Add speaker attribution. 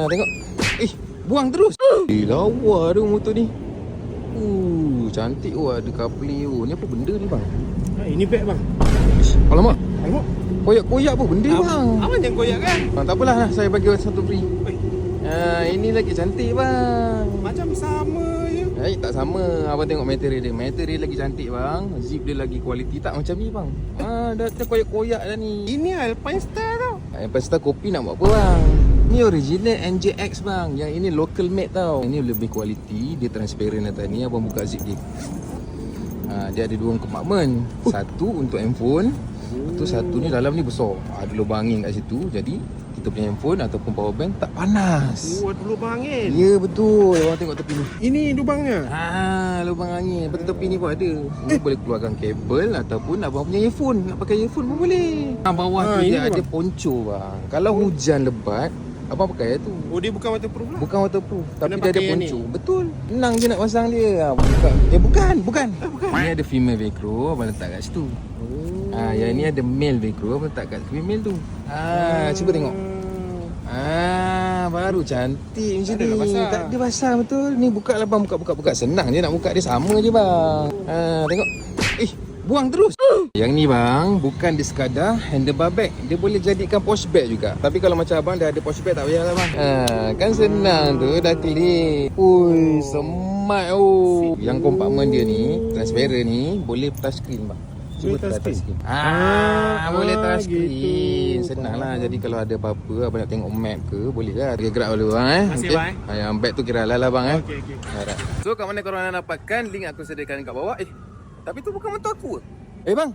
Speaker 1: Tengok. Buang terus. Lawa tu motor ni. Cantik ada coupling. Ni apa benda ni bang?
Speaker 2: Ini beg bang.
Speaker 1: Alamak.
Speaker 2: Tengok.
Speaker 1: Koyak-koyak apa benda bang?
Speaker 2: Apa yang koyak kan?
Speaker 1: Tak apalah, saya bagi satu free. Ini lagi cantik bang.
Speaker 2: Macam sama je.
Speaker 1: Tak sama. Abang tengok material dia. Material lagi cantik bang. Zip dia lagi kualiti. Tak macam ni bang. Dah koyak-koyak dah ni.
Speaker 2: Ini Alpine Star tau.
Speaker 1: Alpine Star kopi nak buat apa bang? Ni original NJX bang. Yang ini local made tau. Ini lebih kualiti. Dia transparent atas ni. Abang buka zip dia. Dia ada dua kompartmen. Satu untuk handphone. Lepas tu satu ni dalam ni besar. Ada lubang angin kat situ. Jadi kita punya handphone ataupun power bank tak panas.
Speaker 2: Ada lubang angin.
Speaker 1: Ya betul. Abang tengok tepi ni.
Speaker 2: Ini lubangnya.
Speaker 1: Lubang angin. Lepas tu tepi ni pun ada. Ni boleh keluarkan kabel ataupun abang punya earphone. Nak pakai earphone pun boleh. Bawah tu dia ada poncho bang. Kalau hujan lebat, abang pakai tu.
Speaker 2: Oh, dia bukan waterproof lah.
Speaker 1: Bukan waterproof, tapi
Speaker 2: Kena
Speaker 1: dia ada
Speaker 2: pakai yang
Speaker 1: poncho. Betul. Senang je nak pasang dia. Bukan. Bukan. Ini ada female velcro, abang letak kat situ. Yang ni ada male velcro, abang letak kat female tu. Cuba tengok. Baru cantik macam ni. Tak ada basah betul. Ni buka lah bang, buka. Senang je nak buka dia, sama je bang. Tengok. Buang terus. Yang ni bang, bukan dia sekadar handlebar bag. Dia boleh jadikan posh bag juga. Tapi kalau macam abang dah ada posh bag, tak payahlah bang. Kan senang tu, dah klik. Ui, smart Yang kompartmen dia ni, transparent ni, boleh touch screen bang. Cuba touch screen. Boleh touch screen. Gitu. Senang lah. Jadi kalau ada apa-apa, abang nak tengok map ke, boleh lah. Dia gerak dulu bang.
Speaker 2: Terima kasih bang.
Speaker 1: Yang bag tu kira halal lah bang.
Speaker 2: Okay.
Speaker 1: Alright. So kat mana korang nak dapatkan, link aku sediakan kat bawah. Tapi tu bukan motor aku. Bang.